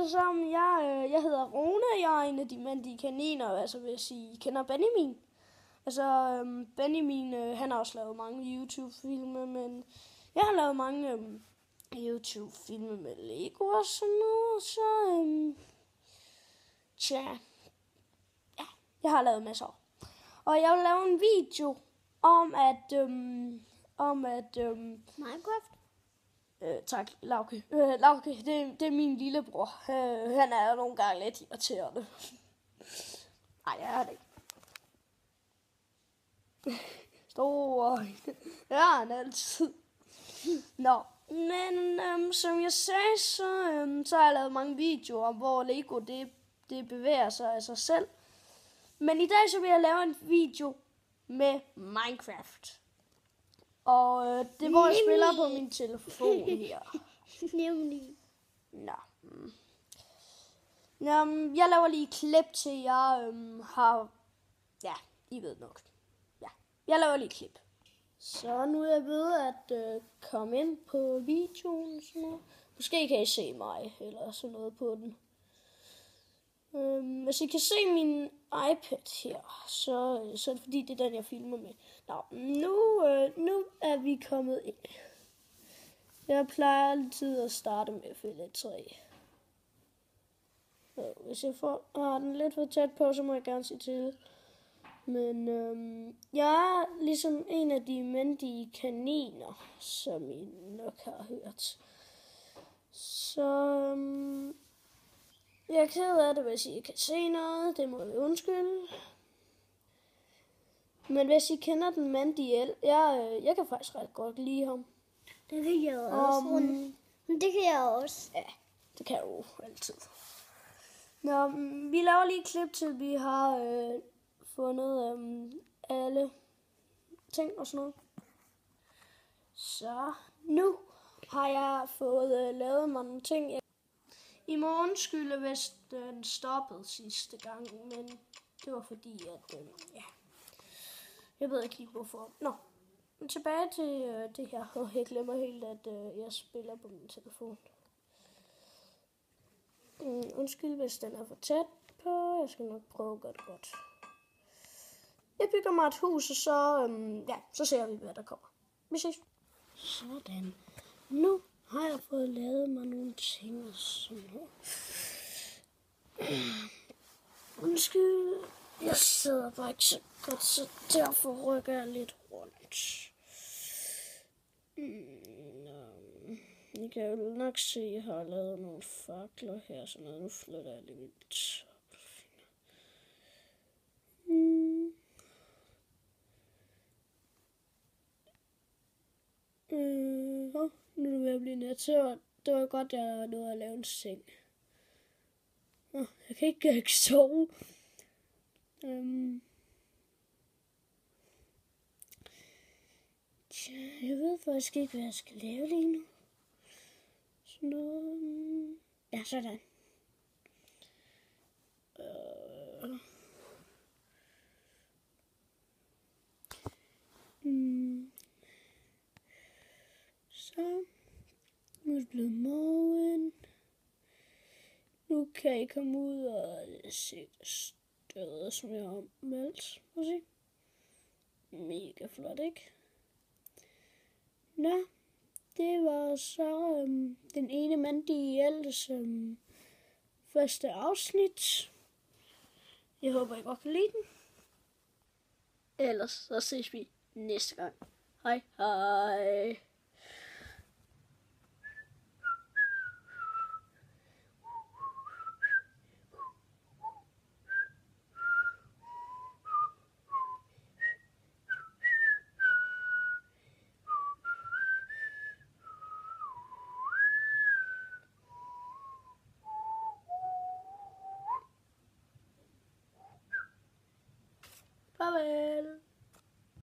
alle sammen. Jeg hedder Rune, jeg er en af de mandige kaniner, altså hvis I kender Benjamin. Altså, Benjamin, han har også lavet mange YouTube-filmer, men jeg har lavet mange YouTube-filmer med Lego og sådan noget, så tja, ja, jeg har lavet masser. Og jeg vil lave en video om at Minecraft? Tak, Lauke. Lauke, det er min lillebror. Han er nogle gange lidt irriterende. Nej, jeg er det ikke. Stor. Ja, han er altid. Nå, men som jeg sagde, så har jeg lavet mange videoer, hvor Lego det bevæger sig af sig selv. Men i dag så vil jeg lave en video med Minecraft. Og det er, hvor jeg spiller på min telefon her. Nemlig. Nå. Jeg laver lige et klip til jeg har... Ja, I ved nok. Ja, jeg laver lige et klip. Så nu er jeg ved at komme ind på videoen. Sådan noget. Måske kan I se mig eller sådan noget på den. Hvis I kan se min iPad her, så er det fordi, det er den, jeg filmer med. Nå, nu er vi kommet ind. Jeg plejer altid at starte med at fælde et træ. Hvis jeg har den lidt for tæt på, så må jeg gerne sige til. Men jeg er ligesom en af de mandige kaniner, som I nok har hørt. Så jeg er ked af det, hvis I kan se noget. Det må I undskylde. Men hvis I kender den mandige el, jeg kan faktisk ret godt lide ham. Det kan jeg også. Men det kan jeg også. Ja, det kan jeg jo altid. Nå, vi laver lige et klip til, vi har fundet alle ting og sådan noget. Så nu har jeg fået lavet mig nogle ting. I må undskylde, hvis den stoppede sidste gang, men det var fordi, at ja, jeg ved ikke lige hvorfor. Nå, men tilbage til det her, og jeg glemmer helt, at jeg spiller på min telefon. Undskyld, hvis den er for tæt på. Jeg skal nok prøve at gøre det godt. Jeg bygger mig et hus, og så ser vi, hvad der kommer. Vi ses. Sådan. Nu har jeg fået lavet mig nogle ting og sådan her. Undskyld, jeg sidder bare ikke så godt, så derfor rykker jeg lidt rundt. I kan jo nok se, at jeg har lavet nogle fakler her, så nu flytter jeg lige mit tommelfinger. Nu er det ved at blive nat. Det var godt, jeg nåede at lave en seng. Jeg kan ikke sove. Jeg ved faktisk ikke, hvad jeg skal lave lige nu. Sådan noget. Ja, sådan. Så. Nu er det blevet morgen. Nu kan I komme ud og se stedet, som jeg har meldt. Prøv at se. Mega flot, ikke? Nå, det var så den ene mandige Eldes første afsnit. Jeg håber, I godt kan lide den. Ellers så ses vi næste gang. Hej hej. Bye bye.